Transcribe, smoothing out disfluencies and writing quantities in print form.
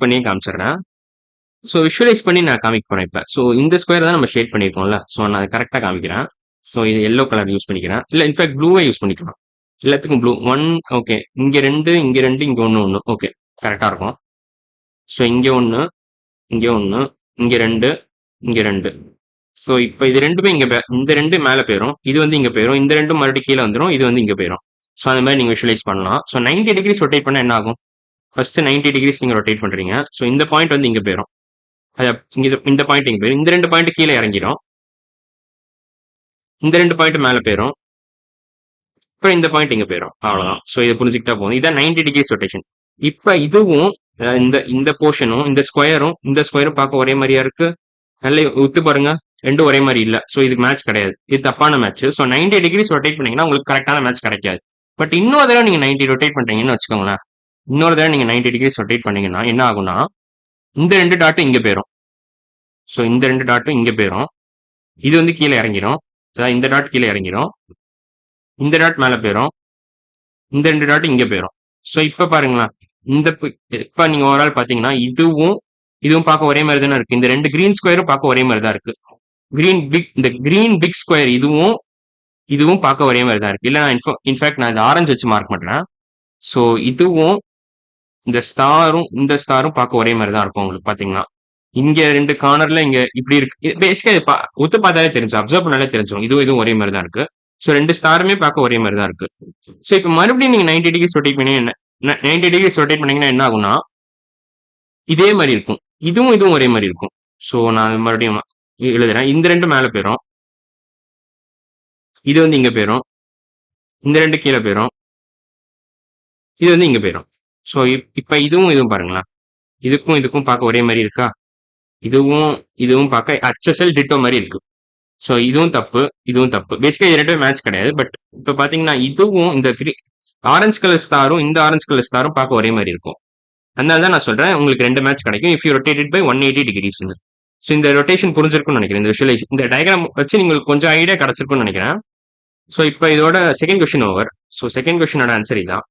பண்ணியே காமிச்சிடுறேன். So visualise பண்ணி நான் காமிக்க போறேன் இப்போ. ஸோ இந்த ஸ்கொயர் தான் நம்ம ஷேட் பண்ணியிருக்கோம்ல. ஸோ நான் அதை கரெக்டாக காமிக்கிறேன். ஸோ இது எல்லோ கலர் யூஸ் பண்ணிக்கிறேன். இல்லை இன்ஃபேக்ட் ப்ளூவே யூஸ் பண்ணிக்கலாம். எல்லாத்துக்கும் ப்ளூ ஒன். ஓகே, இங்க ரெண்டு, இங்க ரெண்டு, இங்க ஒன்று. ஓகே, கரெக்டாக இருக்கும். ஸோ இங்க ஒன்று, இங்க ஒன்று, இங்க ரெண்டு, இங்க ரெண்டு. ஸோ இப்போ இது ரெண்டுமே இந்த ரெண்டு மேலே போயிடும், இது வந்து இங்க போயிடும், இந்த ரெண்டும் மறுபடியும் கீழே வந்துடும், இது வந்து இங்க போயிடும். ஸோ அந்த மாதிரி நீங்க விஷுவலைஸ் பண்ணலாம். ஸோ 90 டிகிரிஸ் ரொட்டேட் பண்ண என்ன ஆகும்? ஃபர்ஸ்ட் 90 டிகிரிஸ் நீங்க ரொட்டேட் பண்றீங்க. ஸோ இந்த பாயிண்ட் வந்து இங்க போயிடும், இந்த பாயிண்ட் இங்க போயிடும், இந்த ரெண்டு பாயிண்ட் கீழே இறங்கிடும், இந்த ரெண்டு பாயிண்ட் மேலே போயிடும், இப்போ இந்த பாயிண்ட் இங்க போயிடும். அவ்வளவுதான். ஸோ இதை புரிஞ்சுக்கிட்டா போதும். இதான் 90 டிகிரிஸ் ரொட்டேஷன். இப்போ இதுவும் இந்த இந்த போர்ஷனும் இந்த ஸ்கொயரும் பார்க்க ஒரே மாதிரியா இருக்கு. நல்ல ஒத்து பாருங்க, ரெண்டும் ஒரே மாதிரி இல்ல. ஸோ இதுக்கு மேட்ச் கிடையாது, இது தப்பான மேட்ச். ஸோ 90 டிகிரிஸ் ரொட்டேட் பண்ணீங்கன்னா உங்களுக்கு கரெக்டான மேட்ச் கிடைக்காது. பட் இன்னொரு தடவை நீங்க 90 ரொட்டேட் பண்றீங்கன்னு வச்சுக்கோங்களேன். இன்னொரு தடவை நீங்க 90 டிகிரிஸ் ரொட்டேட் பண்ணீங்கன்னா என்ன ஆகும்னா, இந்த ரெண்டு டாட்டும் இங்க போயிடும். ஸோ இந்த ரெண்டு டாட்டும் இங்க போயிடும், இது வந்து கீழே இறங்கிடும். அதாவது இந்த டாட் கீழே இறங்கிடும், இந்த டாட் மேல போயிடும், இந்த ரெண்டு டாட்டும் இங்க போயிடும். ஸோ இப்ப பாருங்களேன், இப்ப நீங்க ஓவரால் பாத்தீங்கன்னா இதுவும் பார்க்க ஒரே மாதிரி தானே இருக்கு. இந்த ரெண்டு கிரீன் ஸ்கொயரும் பார்க்க ஒரே மாதிரி தான் இருக்கு. இந்த கிரீன் பிக் ஸ்கொயர் இதுவும் பார்க்க ஒரே மாதிரி தான் இருக்கு. இல்ல நான் இன்ஃபேக்ட் நான் இந்த ஆரஞ்சு வச்சு மார்க் பண்றேன். ஸோ இதுவும் இந்த ஸ்டாரும் பார்க்க ஒரே மாதிரி தான் இருக்கும். உங்களுக்கு பாத்தீங்கன்னா இங்க ரெண்டு கார்னர்ல இங்க இப்படி இருக்கு. பேசிக்கா ஒத்து பார்த்தாலே தெரிஞ்சு, அப்சர்வ் பண்ணாலே தெரிஞ்சிடும், இதுவும் ஒரே மாதிரி தான் இருக்கு. ஸோ ரெண்டு ஸ்டாருமே பார்க்க ஒரே மாதிரி தான் இருக்கு. ஸோ இப்போ மறுபடியும் நீங்க 90 டிகிரிஸ் ரொட்டேட் பண்ணி 90 டிகிரிஸ் ரொட்டேட் பண்ணீங்கன்னா என்ன ஆகும்னா, இதே மாதிரி இருக்கும், இதுவும் ஒரே மாதிரி இருக்கும். ஸோ நான் மறுபடியும் எழுதுறேன். இந்த ரெண்டு மேல போயிடும், இது வந்து இங்க போயிடும், இந்த ரெண்டு கீழே போயிடும், இது வந்து இங்க போயிடும். ஸோ இப்ப இதுவும் பாருங்களேன், இதுக்கும் பார்க்க ஒரே மாதிரி இருக்கா? இதுவும் பார்க்க HSL டிட்டோ மாதிரி இருக்கு. ஸோ இதுவும் தப்பு. பேசிக்கா இது ரெண்டுமே மேட்ச் கிடையாது. பட் இப்ப பாத்தீங்கன்னா இதுவும் இந்த ஆரஞ்சு கலர் ஸ்டாரும் இந்த ஆரஞ்சு கலர் ஸ்டாரும் பார்க்க ஒரே மாதிரி இருக்கும். அதனால தான் நான் சொல்றேன் உங்களுக்கு ரெண்டு மேட்ச் கிடைக்கும் if you rotated by 180 degrees. So இந்த ரொட்டேஷன் புரிஞ்சிருக்கும்னு நினைக்கிறேன். இந்த விஷுவலைஸ் இந்த டயக்ராம் வச்சு உங்களுக்கு கொஞ்சம் ஐடியா கிடைச்சிருக்கும்னு நினைக்கிறேன். ஸோ இப்போ இதோட second question over. So second கொஸ்டினோட ஆன்சர் இதான்.